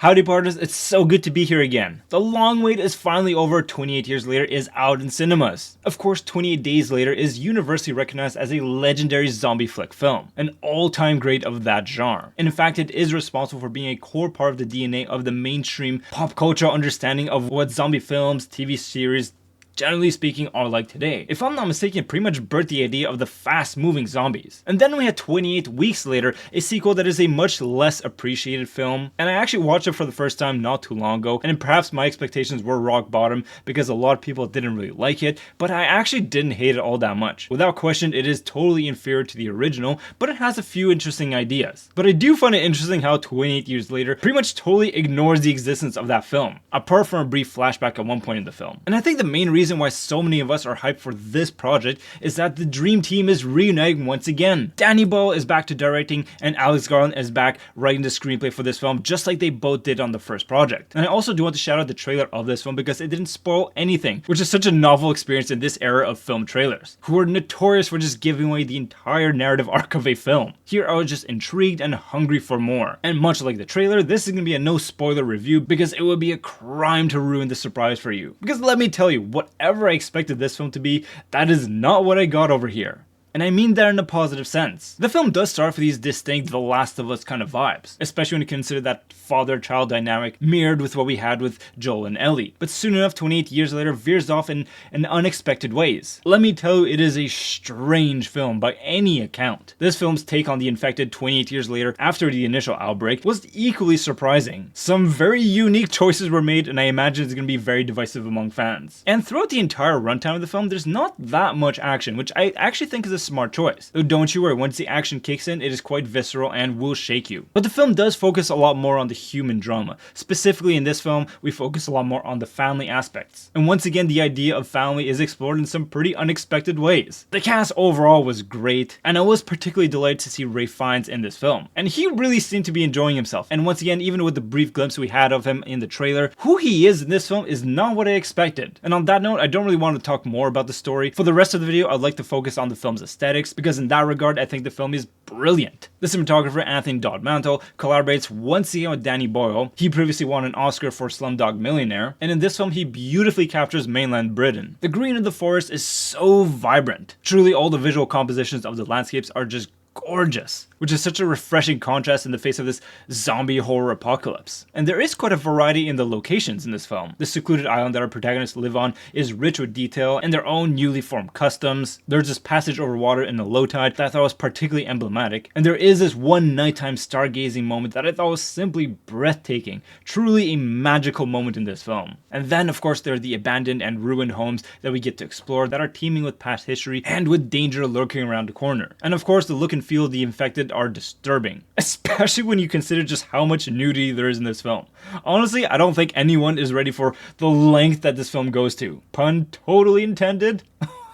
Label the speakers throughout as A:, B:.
A: Howdy partners, it's so good to be here again. The long wait is finally over. 28 Years Later is out in cinemas. Of course, 28 Days Later is universally recognized as a legendary zombie flick film, an all-time great of that genre. And in fact, it is responsible for being a core part of the DNA of the mainstream pop culture understanding of what zombie films, TV series, generally speaking, are like today. If I'm not mistaken, it pretty much birthed the idea of the fast-moving zombies. And then we had 28 Weeks Later, a sequel that is a much less appreciated film, and I actually watched it for the first time not too long ago, and perhaps my expectations were rock bottom because a lot of people didn't really like it, but I actually didn't hate it all that much. Without question, it is totally inferior to the original, but it has a few interesting ideas. But I do find it interesting how 28 Years Later pretty much totally ignores the existence of that film, apart from a brief flashback at one point in the film. And I think the main reason why so many of us are hyped for this project is that the dream team is reuniting once again. Danny Boyle is back to directing and Alex Garland is back writing the screenplay for this film, just like they both did on the first project. And I also do want to shout out the trailer of this film because it didn't spoil anything, which is such a novel experience in this era of film trailers, who are notorious for just giving away the entire narrative arc of a film. Here I was just intrigued and hungry for more. And much like the trailer, this is going to be a no spoiler review because it would be a crime to ruin the surprise for you. Because let me tell you, whatever I expected this film to be, that is not what I got over here. And I mean that in a positive sense. The film does start with these distinct The Last of Us kind of vibes, especially when you consider that father-child dynamic mirrored with what we had with Joel and Ellie. But soon enough, 28 Years Later veers off in unexpected ways. Let me tell you, it is a strange film by any account. This film's take on the infected 28 years later after the initial outbreak was equally surprising. Some very unique choices were made, and I imagine it's going to be very divisive among fans. And throughout the entire runtime of the film, there's not that much action, which I actually think is a smart choice. Though don't you worry, once the action kicks in, it is quite visceral and will shake you. But the film does focus a lot more on the human drama. Specifically in this film, we focus a lot more on the family aspects. And once again, the idea of family is explored in some pretty unexpected ways. The cast overall was great, and I was particularly delighted to see Ralph Fiennes in this film. And he really seemed to be enjoying himself. And once again, even with the brief glimpse we had of him in the trailer, who he is in this film is not what I expected. And on that note, I don't really want to talk more about the story. For the rest of the video, I'd like to focus on the film's aesthetics, because in that regard, I think the film is brilliant. The cinematographer Anthony Mantle collaborates once again with Danny Boyle. He previously won an Oscar for Slumdog Millionaire, and in this film, he beautifully captures mainland Britain. The green of the forest is so vibrant. Truly, all the visual compositions of the landscapes are just gorgeous, which is such a refreshing contrast in the face of this zombie horror apocalypse. And there is quite a variety in the locations in this film. The secluded island that our protagonists live on is rich with detail and their own newly formed customs. There's this passage over water in the low tide that I thought was particularly emblematic, and there is this one nighttime stargazing moment that I thought was simply breathtaking. Truly a magical moment in this film. And then of course there are the abandoned and ruined homes that we get to explore that are teeming with past history and with danger lurking around the corner. And of course the look and feel of the infected are disturbing, especially when you consider just how much nudity there is in this film. Honestly, I don't think anyone is ready for the length that this film goes to. Pun totally intended.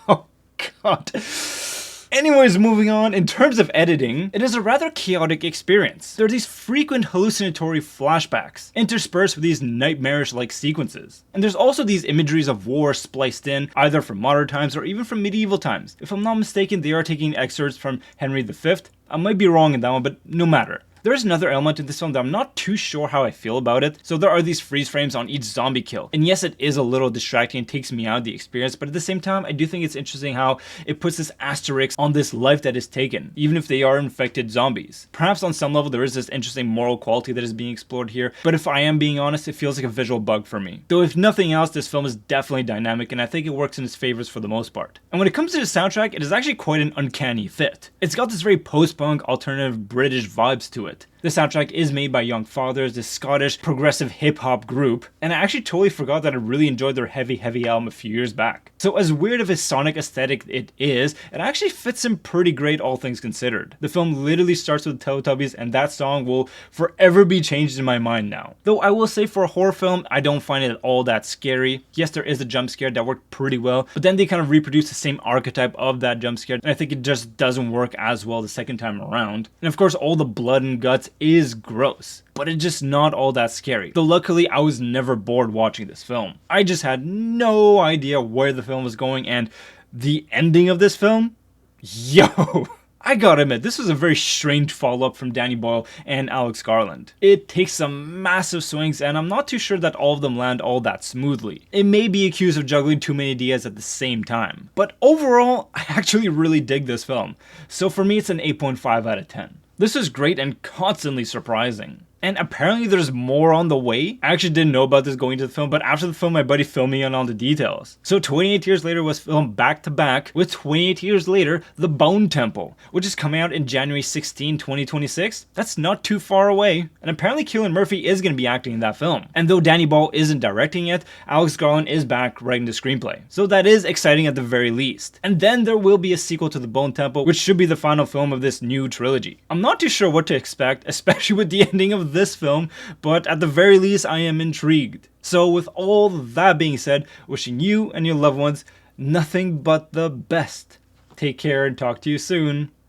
A: Oh god. Anyways, moving on, in terms of editing, it is a rather chaotic experience. There are these frequent hallucinatory flashbacks, interspersed with these nightmarish-like sequences. And there's also these imageries of war spliced in, either from modern times or even from medieval times. If I'm not mistaken, they are taking excerpts from Henry V. I might be wrong in that one, but no matter. There is another element in this film that I'm not too sure how I feel about it. So there are these freeze frames on each zombie kill. And yes, it is a little distracting and takes me out of the experience, but at the same time, I do think it's interesting how it puts this asterisk on this life that is taken, even if they are infected zombies. Perhaps on some level, there is this interesting moral quality that is being explored here, but if I am being honest, it feels like a visual bug for me. Though if nothing else, this film is definitely dynamic, and I think it works in its favors for the most part. And when it comes to the soundtrack, it is actually quite an uncanny fit. It's got this very post-punk, alternative British vibes to it. The soundtrack is made by Young Fathers, this Scottish progressive hip-hop group, and I actually totally forgot that I really enjoyed their Heavy Heavy album a few years back. So as weird of a sonic aesthetic it is, it actually fits in pretty great all things considered. The film literally starts with Teletubbies, and that song will forever be changed in my mind now. Though I will say for a horror film, I don't find it all that scary. Yes, there is a jump scare that worked pretty well, but then they kind of reproduce the same archetype of that jump scare, and I think it just doesn't work as well the second time around. And of course, all the blood and guts is gross, but it's just not all that scary. Though luckily, I was never bored watching this film. I just had no idea where the film was going, and the ending of this film? Yo! I gotta admit, this was a very strange follow-up from Danny Boyle and Alex Garland. It takes some massive swings, and I'm not too sure that all of them land all that smoothly. It may be accused of juggling too many ideas at the same time. But overall, I actually really dig this film. So for me, it's an 8.5 out of 10. This is great and constantly surprising. And apparently there's more on the way. I actually didn't know about this going to the film, but after the film, my buddy filled me in on the details. So 28 Years Later was filmed back to back with 28 Years Later, The Bone Temple, which is coming out in January 16, 2026. That's not too far away. And apparently Cillian Murphy is going to be acting in that film. And though Danny Boyle isn't directing it, Alex Garland is back writing the screenplay. So that is exciting at the very least. And then there will be a sequel to The Bone Temple, which should be the final film of this new trilogy. I'm not too sure what to expect, especially with the ending of this film, but at the very least I am intrigued. So with all that being said, wishing you and your loved ones nothing but the best. Take care and talk to you soon.